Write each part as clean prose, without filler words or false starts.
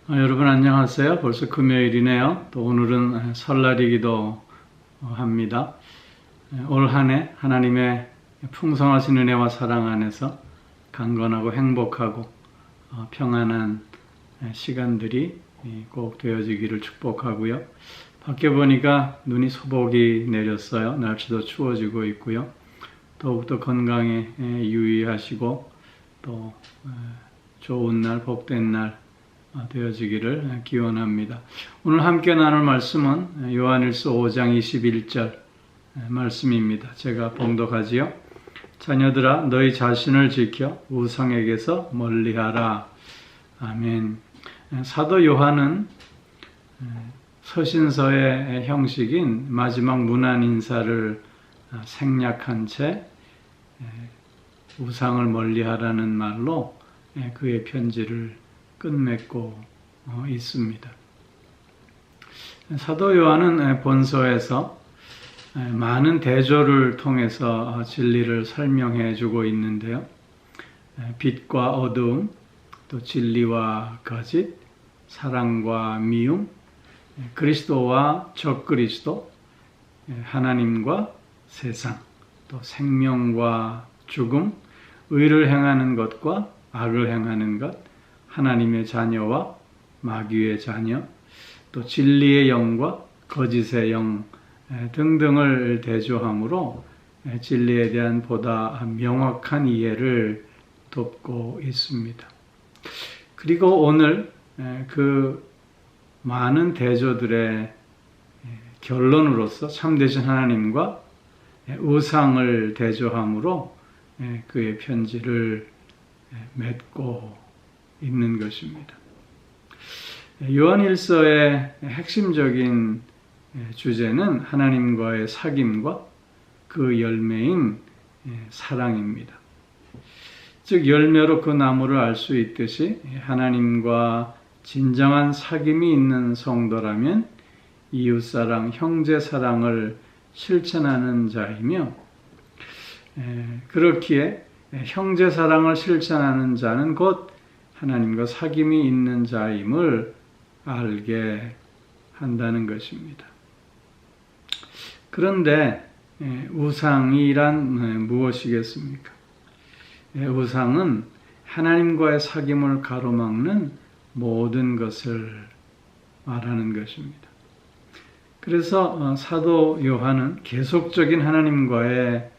여러분 안녕하세요. 벌써 금요일이네요. 또 오늘은 설날이기도 합니다. 올 한 해 하나님의 풍성하신 은혜와 사랑 안에서 강건하고 행복하고 평안한 시간들이 꼭 되어지기를 축복하고요. 밖에 보니까 눈이 소복이 내렸어요. 날씨도 추워지고 있고요. 더욱더 건강에 유의하시고 또 좋은 날, 복된 날 되어지기를 기원합니다. 오늘 함께 나눌 말씀은 요한일서 5장 21절 말씀입니다. 제가 봉독하지요. 자녀들아 너희 자신을 지켜 우상에게서 멀리하라. 아멘. 사도 요한은 서신서의 형식인 마지막 문안 인사를 생략한 채 우상을 멀리하라는 말로 그의 편지를 끝맺고 있습니다. 사도 요한은 본서에서 많은 대조를 통해서 진리를 설명해 주고 있는데요. 빛과 어두움, 또 진리와 거짓, 사랑과 미움, 그리스도와 적그리스도, 하나님과 세상, 또 생명과 죽음, 의를 행하는 것과 악을 행하는 것, 하나님의 자녀와 마귀의 자녀, 또 진리의 영과 거짓의 영 등등을 대조함으로 진리에 대한 보다 명확한 이해를 돕고 있습니다. 그리고 오늘 그 많은 대조들의 결론으로서 참되신 하나님과 우상을 대조함으로 그의 편지를 맺고 있는 것입니다. 요한일서의 핵심적인 주제는 하나님과의 사귐과 그 열매인 사랑입니다. 즉 열매로 그 나무를 알 수 있듯이 하나님과 진정한 사귐이 있는 성도라면 이웃사랑, 형제사랑을 실천하는 자이며 그렇기에 형제사랑을 실천하는 자는 곧 하나님과 사귐이 있는 자임을 알게 한다는 것입니다. 그런데 우상이란 무엇이겠습니까? 우상은 하나님과의 사귐을 가로막는 모든 것을 말하는 것입니다. 그래서 사도 요한은 계속적인 하나님과의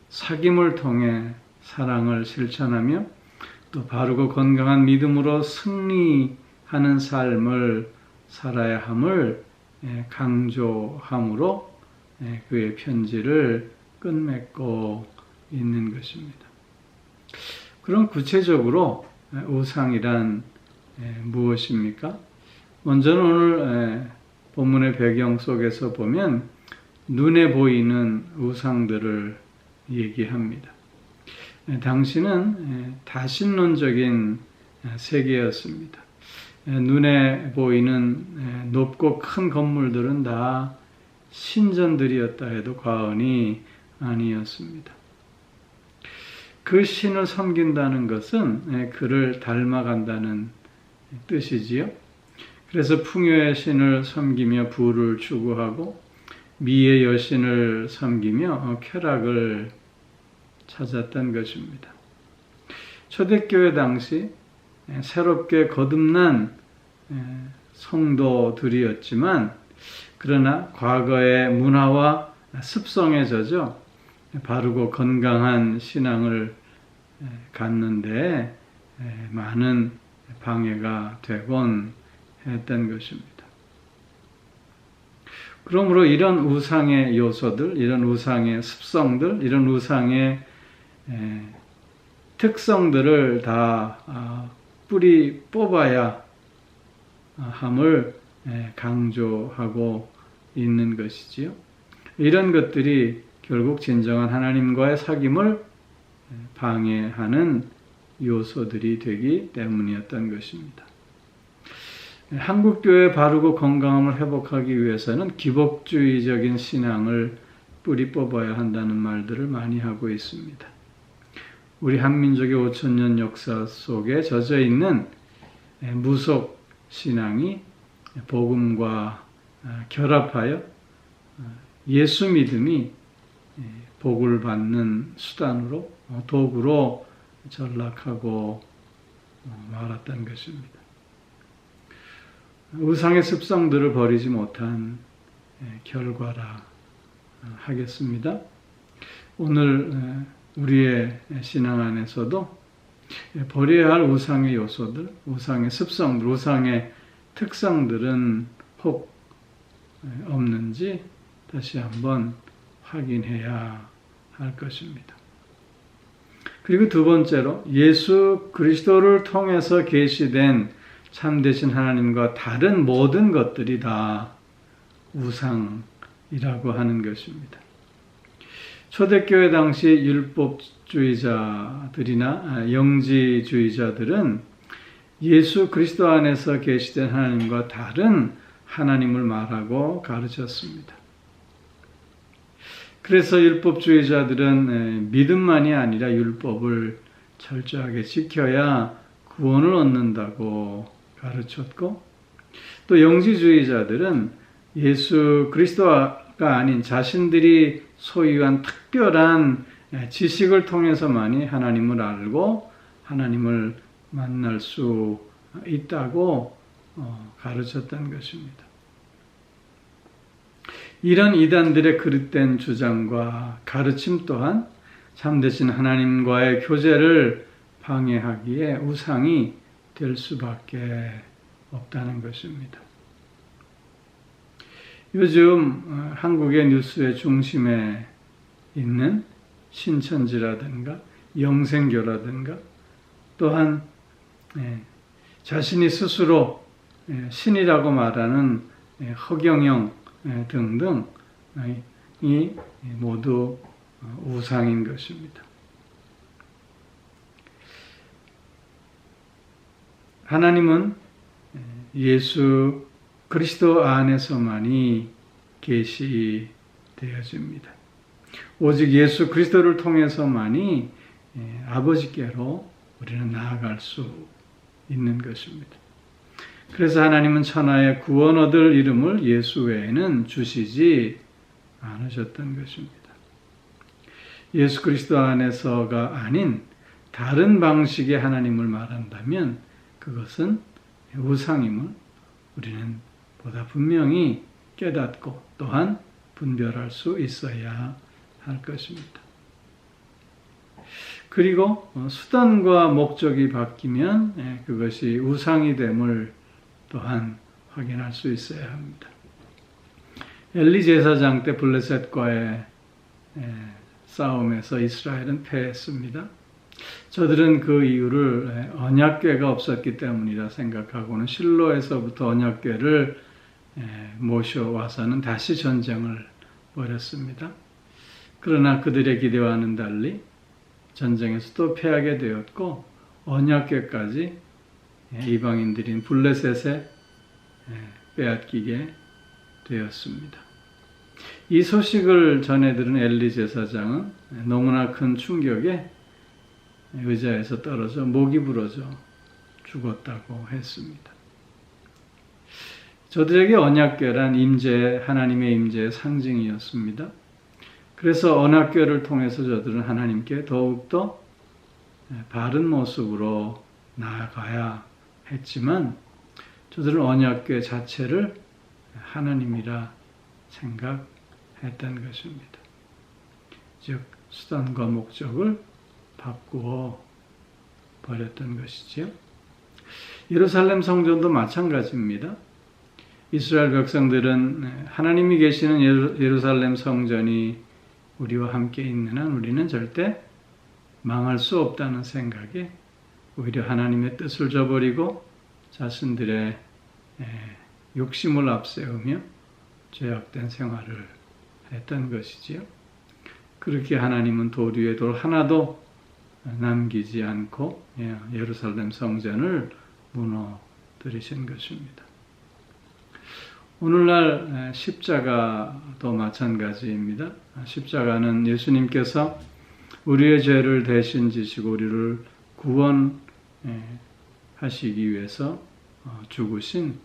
사귐을 통해 사랑을 실천하며 또 바르고 건강한 믿음으로 승리하는 삶을 살아야 함을 강조함으로 그의 편지를 끝맺고 있는 것입니다. 그럼 구체적으로 우상이란 무엇입니까? 먼저는 오늘 본문의 배경 속에서 보면 눈에 보이는 우상들을 얘기합니다. 당시는 다신론적인 세계였습니다. 눈에 보이는 높고 큰 건물들은 다 신전들이었다 해도 과언이 아니었습니다. 그 신을 섬긴다는 것은 그를 닮아간다는 뜻이지요. 그래서 풍요의 신을 섬기며 부를 추구하고 미의 여신을 섬기며 쾌락을 찾았던 것입니다. 초대교회 당시 새롭게 거듭난 성도들이었지만 그러나 과거의 문화와 습성에 젖어 바르고 건강한 신앙을 갖는데 많은 방해가 되곤 했던 것입니다. 그러므로 이런 우상의 요소들, 이런 우상의 습성들, 이런 우상의 특성들을 다 뿌리 뽑아야 함을 강조하고 있는 것이지요. 이런 것들이 결국 진정한 하나님과의 사귐을 방해하는 요소들이 되기 때문이었던 것입니다. 한국교회의 바르고 건강함을 회복하기 위해서는 기복주의적인 신앙을 뿌리 뽑아야 한다는 말들을 많이 하고 있습니다. 우리 한민족의 5,000년 역사 속에 젖어 있는 무속 신앙이 복음과 결합하여 예수 믿음이 복을 받는 수단으로, 도구로 전락하고 말았다는 것입니다. 우상의 습성들을 버리지 못한 결과라 하겠습니다. 오늘 우리의 신앙 안에서도 버려야 할 우상의 요소들, 우상의 습성들, 우상의 특성들은 혹 없는지 다시 한번 확인해야 할 것입니다. 그리고 두 번째로 예수 그리스도를 통해서 계시된 참되신 하나님과 다른 모든 것들이 다 우상이라고 하는 것입니다. 초대교회 당시 율법주의자들이나 영지주의자들은 예수 그리스도 안에서 계시된 하나님과 다른 하나님을 말하고 가르쳤습니다. 그래서 율법주의자들은 믿음만이 아니라 율법을 철저하게 지켜야 구원을 얻는다고 가르쳤고, 또 영지주의자들은 예수 그리스도가 아닌 자신들이 소유한 특별한 지식을 통해서만이 하나님을 알고 하나님을 만날 수 있다고 가르쳤던 것입니다. 이런 이단들의 그릇된 주장과 가르침 또한 참되신 하나님과의 교제를 방해하기에 우상이 될 수밖에 없다는 것입니다. 요즘 한국의 뉴스의 중심에 있는 신천지라든가 영생교라든가 또한 자신이 스스로 신이라고 말하는 허경영 등등이 모두 우상인 것입니다. 하나님은 예수 그리스도 안에서만이 계시되어집니다. 오직 예수 그리스도를 통해서만이 아버지께로 우리는 나아갈 수 있는 것입니다. 그래서 하나님은 천하의 구원 얻을 이름을 예수 외에는 주시지 않으셨던 것입니다. 예수 그리스도 안에서가 아닌 다른 방식의 하나님을 말한다면 그것은 우상임을 우리는 보다 분명히 깨닫고 또한 분별할 수 있어야 할 것입니다. 그리고 수단과 목적이 바뀌면 그것이 우상이 됨을 또한 확인할 수 있어야 합니다. 엘리 제사장 때 블레셋과의 싸움에서 이스라엘은 패했습니다. 저들은 그 이유를 언약궤가 없었기 때문이라 생각하고는 실로에서부터 언약궤를 모셔와서는 다시 전쟁을 벌였습니다. 그러나 그들의 기대와는 달리 전쟁에서 또 패하게 되었고 언약궤까지 이방인들인 블레셋에 빼앗기게 되었습니다. 이 소식을 전해 들은 엘리 제사장은 너무나 큰 충격에 의자에서 떨어져 목이 부러져 죽었다고 했습니다. 저들에게 언약궤란 하나님의 임재의 상징이었습니다. 그래서 언약궤를 통해서 저들은 하나님께 더욱더 바른 모습으로 나아가야 했지만 저들은 언약궤 자체를 하나님이라 생각했던 것입니다. 즉 수단과 목적을 바꾸어 버렸던 것이지요. 예루살렘 성전도 마찬가지입니다. 이스라엘 백성들은 하나님이 계시는 예루살렘 성전이 우리와 함께 있는 한 우리는 절대 망할 수 없다는 생각에 오히려 하나님의 뜻을 저버리고 자신들의 욕심을 앞세우며 죄악된 생활을 했던 것이지요. 그렇게 하나님은 돌 위에 돌 하나도 남기지 않고 예루살렘 성전을 무너뜨리신 것입니다. 오늘날 십자가도 마찬가지입니다. 십자가는 예수님께서 우리의 죄를 대신 지시고 우리를 구원하시기 위해서 죽으신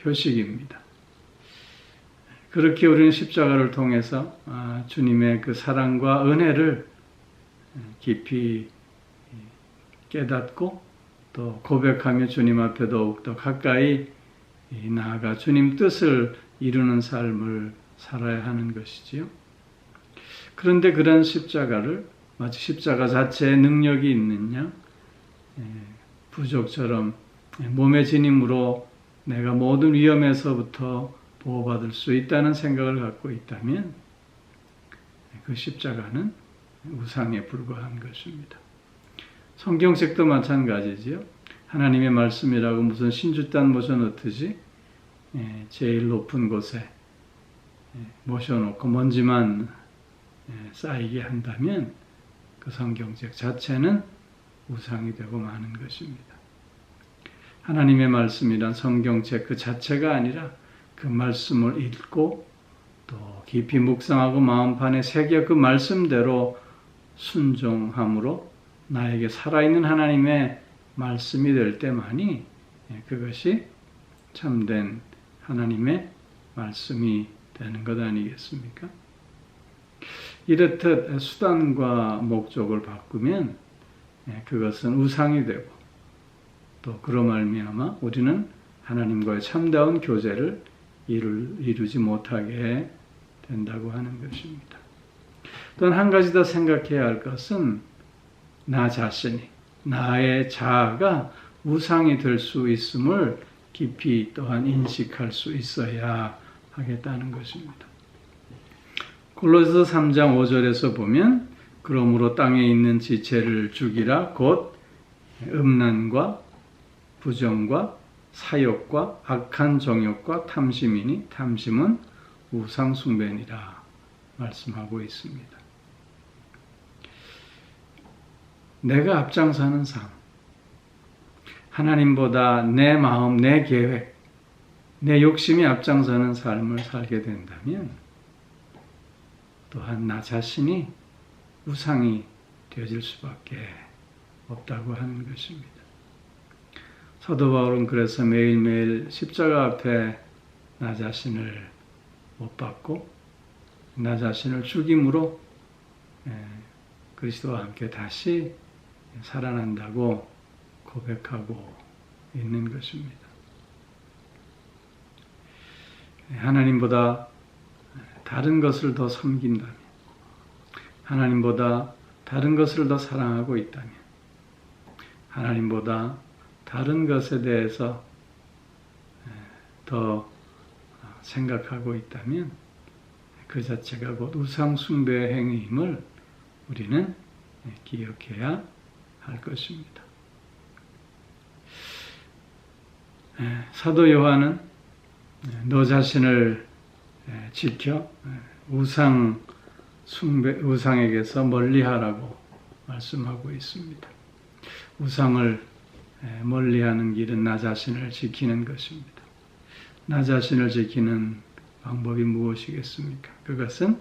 표식입니다. 그렇게 우리는 십자가를 통해서 주님의 그 사랑과 은혜를 깊이 깨닫고 또 고백하며 주님 앞에 더욱더 가까이 나아가 주님 뜻을 이루는 삶을 살아야 하는 것이지요. 그런데 그런 십자가를 마치 십자가 자체에 능력이 있느냐, 부족처럼 몸의 지님으로 내가 모든 위험에서부터 보호받을 수 있다는 생각을 갖고 있다면 그 십자가는 우상에 불과한 것입니다. 성경책도 마찬가지지요. 하나님의 말씀이라고 무슨 신주단 모셔놓듯이 제일 높은 곳에 모셔놓고 먼지만 쌓이게 한다면 그 성경책 자체는 우상이 되고 마는 것입니다. 하나님의 말씀이란 성경책 그 자체가 아니라 그 말씀을 읽고 또 깊이 묵상하고 마음판에 새겨 그 말씀대로 순종함으로 나에게 살아있는 하나님의 말씀이 될 때만이 그것이 참된 하나님의 말씀이 되는 것 아니겠습니까? 이렇듯 수단과 목적을 바꾸면 그것은 우상이 되고 또 그로 말미암아 우리는 하나님과의 참다운 교제를 이루지 못하게 된다고 하는 것입니다. 또한 한 가지 더 생각해야 할 것은 나 자신이, 나의 자아가 우상이 될 수 있음을 깊이 또한 인식할 수 있어야 하겠다는 것입니다. 골로새서 3장 5절에서 보면 그러므로 땅에 있는 지체를 죽이라 곧 음란과 부정과 사욕과 악한 정욕과 탐심이니 탐심은 우상 숭배니라 말씀하고 있습니다. 내가 앞장서는 삶, 하나님보다 내 마음, 내 계획, 내 욕심이 앞장서는 삶을 살게 된다면 또한 나 자신이 우상이 되어질 수밖에 없다고 하는 것입니다. 사도 바울은 그래서 매일매일 십자가 앞에 나 자신을 못 박고 나 자신을 죽임으로 그리스도와 함께 다시 살아난다고 고백하고 있는 것입니다. 하나님보다 다른 것을 더 섬긴다면, 하나님보다 다른 것을 더 사랑하고 있다면, 하나님보다 다른 것에 대해서 더 생각하고 있다면 그 자체가 곧 우상 숭배의 행위임을 우리는 기억해야 할 것입니다. 사도 요한은 너 자신을 지켜 우상에게서 멀리하라고 말씀하고 있습니다. 우상을 멀리하는 길은 나 자신을 지키는 것입니다. 나 자신을 지키는 방법이 무엇이겠습니까? 그것은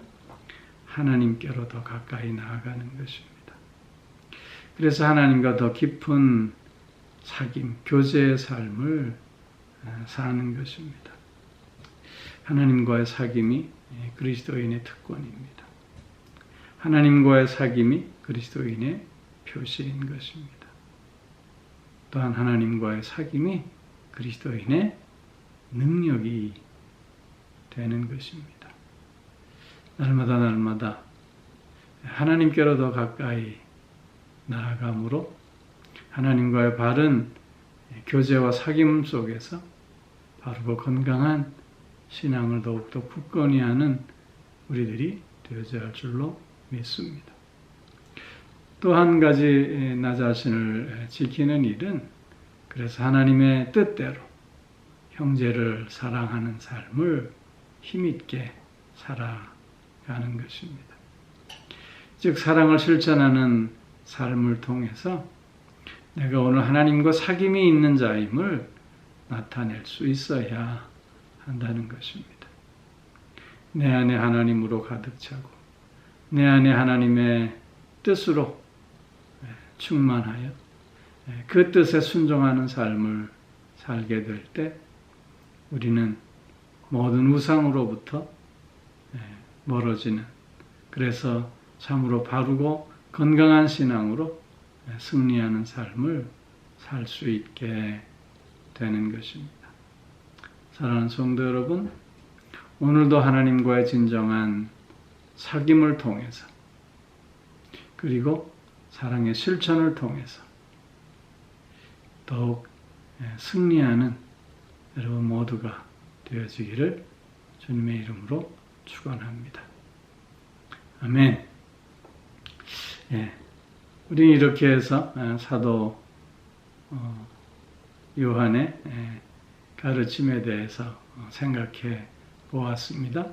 하나님께로 더 가까이 나아가는 것입니다. 그래서 하나님과 더 깊은 사귐, 교제의 삶을 사는 것입니다. 하나님과의 사귐이 그리스도인의 특권입니다. 하나님과의 사귐이 그리스도인의 표시인 것입니다. 또한 하나님과의 사귐이 그리스도인의 능력이 되는 것입니다. 날마다 하나님께로 더 가까이 나아감으로 하나님과의 바른 교제와 사귐 속에서 바르고 건강한 신앙을 더욱더 굳건히 하는 우리들이 되어져야 할 줄로 믿습니다. 또 한 가지 나 자신을 지키는 일은 그래서 하나님의 뜻대로 형제를 사랑하는 삶을 힘있게 살아가는 것입니다. 즉 사랑을 실천하는 삶을 통해서 내가 오늘 하나님과 사귐이 있는 자임을 나타낼 수 있어야 한다는 것입니다. 내 안에 하나님으로 가득 차고 내 안에 하나님의 뜻으로 충만하여 그 뜻에 순종하는 삶을 살게 될 때 우리는 모든 우상으로부터 멀어지는, 그래서 참으로 바르고 건강한 신앙으로 승리하는 삶을 살 수 있게 되는 것입니다. 사랑하는 성도 여러분, 오늘도 하나님과의 진정한 사귐을 통해서 그리고 사랑의 실천을 통해서 더욱 승리하는 여러분 모두가 되어지기를 주님의 이름으로 축원합니다. 아멘. 우리 이렇게 해서 사도 요한의 가르침에 대해서 생각해 보았습니다.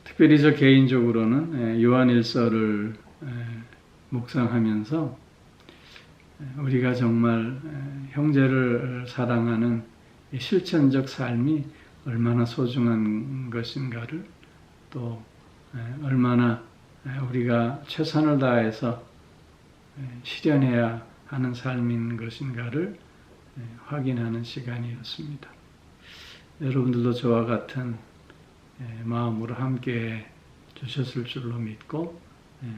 특별히 저 개인적으로는 요한일서를 묵상하면서 우리가 정말 형제를 사랑하는 실천적 삶이 얼마나 소중한 것인가를, 또 얼마나 우리가 최선을 다해서 실현해야 하는 삶인 것인가를 확인하는 시간이었습니다. 여러분들도 저와 같은 마음으로 함께 주셨을 줄로 믿고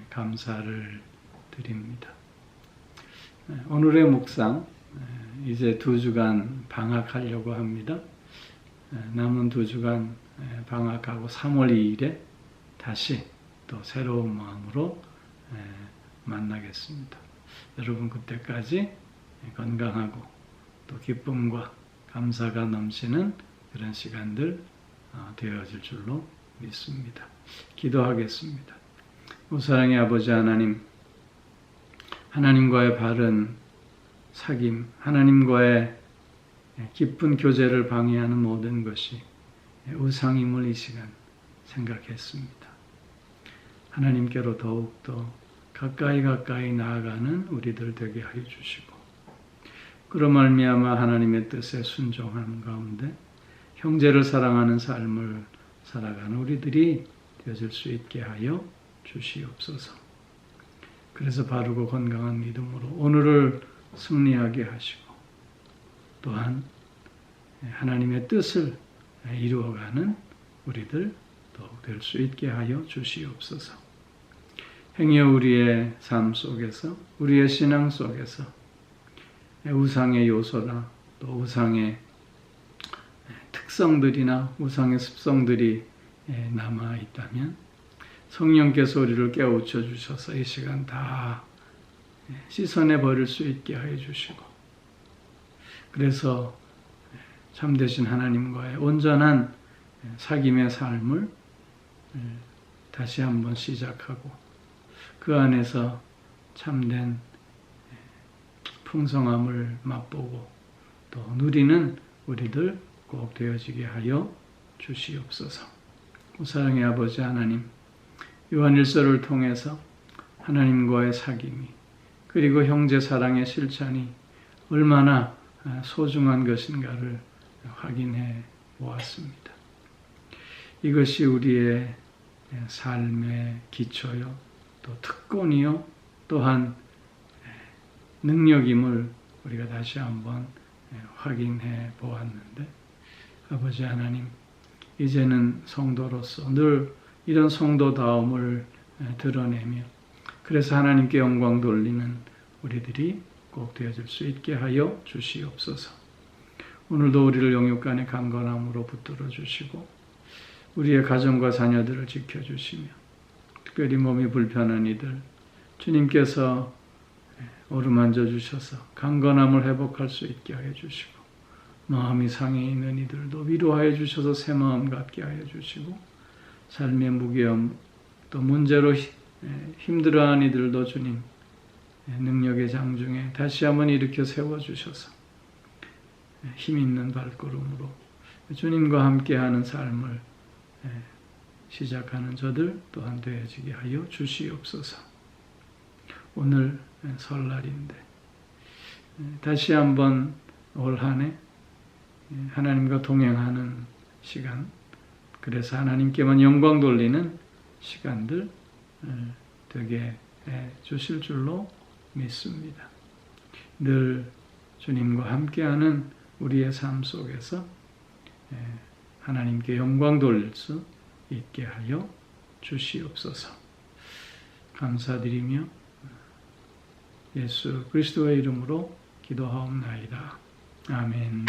감사를 드립니다. 오늘의 묵상, 이제 2주간 방학하려고 합니다. 남은 2주간 방학하고 3월 2일에 다시 또 새로운 마음으로 만나겠습니다. 여러분 그때까지 건강하고 또 기쁨과 감사가 넘치는 그런 시간들 되어질 줄로 믿습니다. 기도하겠습니다. 사랑의 아버지 하나님, 하나님과의 바른 사귐, 하나님과의 깊은 교제를 방해하는 모든 것이 우상임을 이 시간 생각했습니다. 하나님께로 더욱더 가까이 나아가는 우리들 되게 하여 주시고, 그로 말미암아 하나님의 뜻에 순종하는 가운데 형제를 사랑하는 삶을 살아가는 우리들이 되어질 수 있게 하여 주시옵소서. 그래서 바르고 건강한 믿음으로 오늘을 승리하게 하시고, 또한 하나님의 뜻을 이루어가는 우리들 더욱 될 수 있게 하여 주시옵소서. 행여 우리의 삶 속에서, 우리의 신앙 속에서 우상의 요소나 또 우상의 특성들이나 우상의 습성들이 남아 있다면 성령께서 우리를 깨우쳐 주셔서 이 시간 다 씻어내 버릴 수 있게 하여 주시고, 그래서 참되신 하나님과의 온전한 사귐의 삶을 다시 한번 시작하고 그 안에서 참된 풍성함을 맛보고 또 누리는 우리들 꼭 되어지게 하여 주시옵소서. 사랑의 아버지 하나님, 요한일서를 통해서 하나님과의 사귐이, 그리고 형제 사랑의 실천이 얼마나 소중한 것인가를 확인해 보았습니다. 이것이 우리의 삶의 기초요, 또 특권이요, 또한 능력임을 우리가 다시 한번 확인해 보았는데, 아버지 하나님, 이제는 성도로서 늘 이런 성도다움을 드러내며 그래서 하나님께 영광 돌리는 우리들이 꼭 되어질 수 있게 하여 주시옵소서. 오늘도 우리를 영육간의 강건함으로 붙들어 주시고 우리의 가정과 자녀들을 지켜주시며, 특별히 몸이 불편한 이들 주님께서 어루만져 주셔서 강건함을 회복할 수 있게 하여 주시고, 마음이 상해 있는 이들도 위로하여 주셔서 새 마음 갖게 하여 주시고, 삶의 무게움 또 문제로 힘들어하는 이들도 주님 능력의 장중에 다시 한번 일으켜 세워주셔서 힘 있는 발걸음으로 주님과 함께하는 삶을 시작하는 저들 또한 되어지게 하여 주시옵소서. 오늘 설날인데 다시 한번 올 한 해 하나님과 동행하는 시간, 그래서 하나님께만 영광 돌리는 시간들 되게 해 주실 줄로 믿습니다. 늘 주님과 함께하는 우리의 삶 속에서 하나님께 영광 돌릴 수 있게 하여 주시옵소서. 감사드리며 예수 그리스도의 이름으로 기도하옵나이다. 아멘.